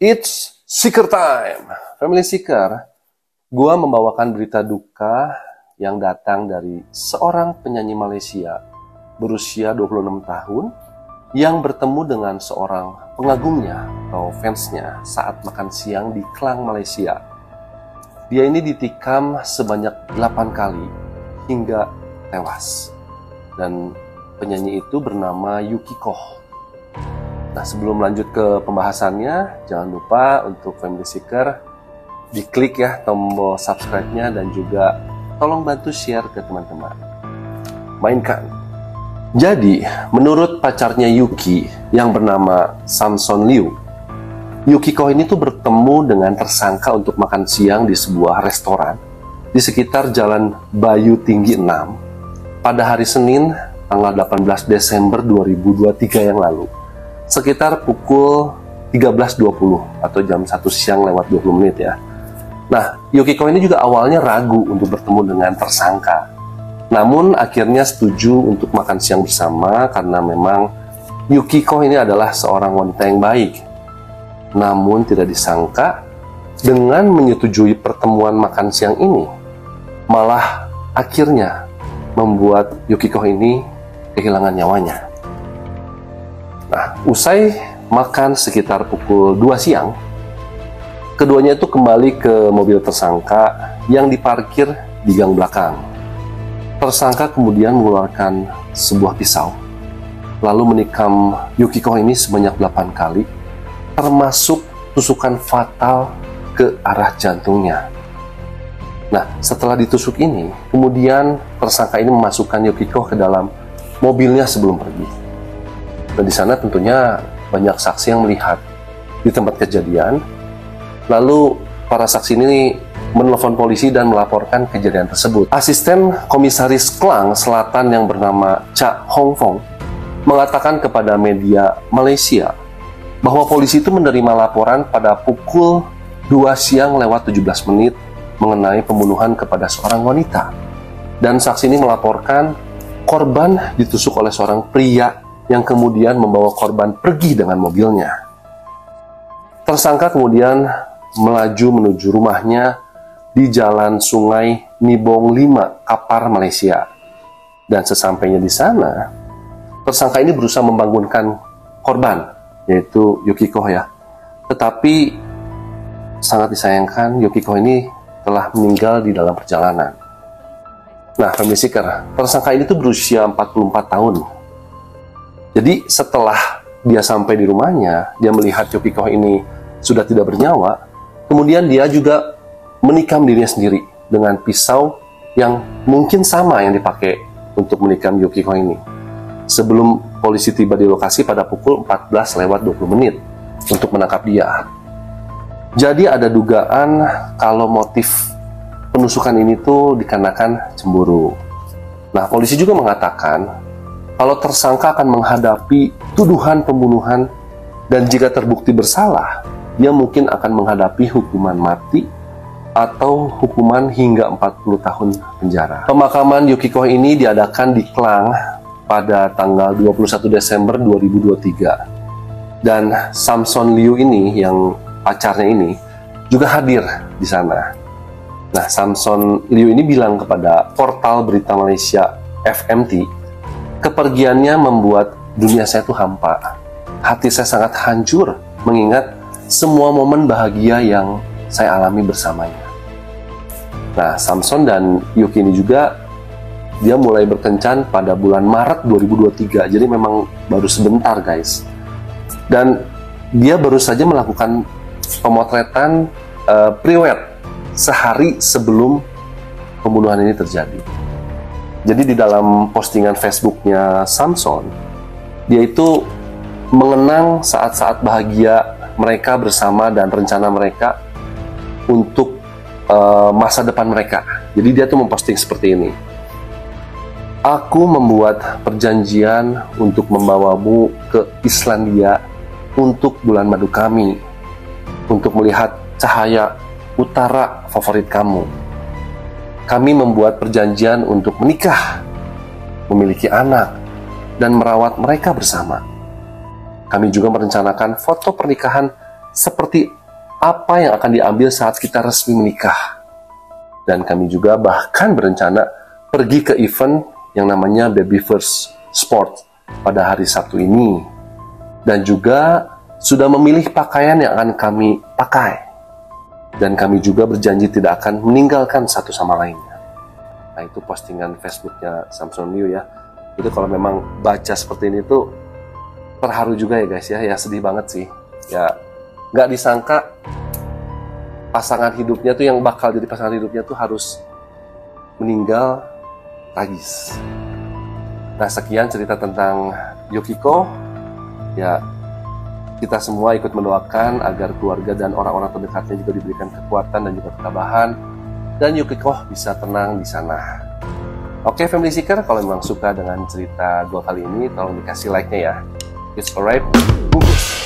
It's Seeker Time, Family Seeker. Gua membawakan berita duka yang datang dari seorang penyanyi Malaysia berusia 26 tahun yang bertemu dengan seorang pengagumnya atau fansnya saat makan siang di Klang, Malaysia. Dia ini ditikam sebanyak 8 kali hingga tewas. Dan penyanyi itu bernama Yukiko. Nah, sebelum lanjut ke pembahasannya, jangan lupa untuk Family Seeker diklik ya tombol subscribe-nya dan juga tolong bantu share ke teman-teman. Mainkan. Jadi, menurut pacarnya Yuki yang bernama Samson Liu, Yukiko ini tuh bertemu dengan tersangka untuk makan siang di sebuah restoran di sekitar Jalan Bayu Tinggi 6 pada hari Senin tanggal 18 Desember 2023 yang lalu. Sekitar pukul 13.20 atau jam 1 siang lewat 20 menit ya. Nah, Yukiko ini juga awalnya ragu untuk bertemu dengan tersangka. Namun akhirnya setuju untuk makan siang bersama karena memang Yukiko ini adalah seorang wanita yang baik. Namun tidak disangka dengan menyetujui pertemuan makan siang ini, malah akhirnya membuat Yukiko ini kehilangan nyawanya. Nah, usai makan sekitar pukul 2 siang, keduanya itu kembali ke mobil tersangka yang diparkir di gang belakang. Tersangka kemudian mengeluarkan sebuah pisau, lalu menikam Yukiko ini sebanyak 8 kali, termasuk tusukan fatal ke arah jantungnya. Nah, setelah ditusuk ini, kemudian tersangka ini memasukkan Yukiko ke dalam mobilnya sebelum pergi. Dan di sana tentunya banyak saksi yang melihat di tempat kejadian. Lalu para saksi ini menelpon polisi dan melaporkan kejadian tersebut. Asisten Komisaris Klang Selatan yang bernama Cha Hong Fong mengatakan kepada media Malaysia bahwa polisi itu menerima laporan pada pukul 2 siang lewat 17 menit mengenai pembunuhan kepada seorang wanita. Dan saksi ini melaporkan korban ditusuk oleh seorang pria yang kemudian membawa korban pergi dengan mobilnya. Tersangka kemudian melaju menuju rumahnya di Jalan Sungai Nibong 5, Kapar, Malaysia. Dan sesampainya di sana, tersangka ini berusaha membangunkan korban, yaitu Yukiko ya. Tetapi sangat disayangkan Yukiko ini telah meninggal di dalam perjalanan. Nah, Family Seeker, tersangka ini tuh berusia 44 tahun. Jadi setelah dia sampai di rumahnya, dia melihat Yukiko ini sudah tidak bernyawa, kemudian dia juga menikam dirinya sendiri dengan pisau yang mungkin sama yang dipakai untuk menikam Yukiko ini. Sebelum polisi tiba di lokasi pada pukul 14 lewat 20 menit untuk menangkap dia. Jadi ada dugaan kalau motif penusukan ini tuh dikarenakan cemburu. Nah, polisi juga mengatakan kalau tersangka akan menghadapi tuduhan pembunuhan dan jika terbukti bersalah, dia mungkin akan menghadapi hukuman mati atau hukuman hingga 40 tahun penjara. Pemakaman Yukiko ini diadakan di Klang pada tanggal 21 Desember 2023. Dan Samson Liu ini, yang pacarnya ini, juga hadir di sana. Nah, Samson Liu ini bilang kepada portal berita Malaysia FMT, kepergiannya membuat dunia saya tuh hampa. Hati saya sangat hancur mengingat semua momen bahagia yang saya alami bersamanya. Nah, Samson dan Yuki ini juga dia mulai berkencan pada bulan Maret 2023. Jadi memang baru sebentar, guys. Dan dia baru saja melakukan pemotretan priwet sehari sebelum pembunuhan ini terjadi. Jadi di dalam postingan Facebooknya Samson, dia itu mengenang saat-saat bahagia mereka bersama dan rencana mereka untuk masa depan mereka. Jadi dia tuh memposting seperti ini. Aku membuat perjanjian untuk membawamu ke Islandia untuk bulan madu kami, untuk melihat cahaya utara favorit kamu. Kami membuat perjanjian untuk menikah, memiliki anak, dan merawat mereka bersama. Kami juga merencanakan foto pernikahan seperti apa yang akan diambil saat kita resmi menikah. Dan kami juga bahkan berencana pergi ke event yang namanya Baby First Sport pada hari Sabtu ini. Dan juga sudah memilih pakaian yang akan kami pakai. Dan kami juga berjanji tidak akan meninggalkan satu sama lainnya. Nah, itu postingan Facebooknya Samson Liu ya. Itu kalau memang baca seperti ini tuh terharu juga ya guys ya. Ya sedih banget sih. Ya nggak disangka pasangan hidupnya tuh, yang bakal jadi pasangan hidupnya tuh harus meninggal tragis. Nah, sekian cerita tentang Yukiko. Ya, kita semua ikut mendoakan agar keluarga dan orang-orang terdekatnya juga diberikan kekuatan dan juga ketabahan, dan Yukiko bisa tenang di sana. Oke, Family Seeker, kalau memang suka dengan cerita gue kali ini, tolong dikasih like-nya ya. It's alright. Bungkus.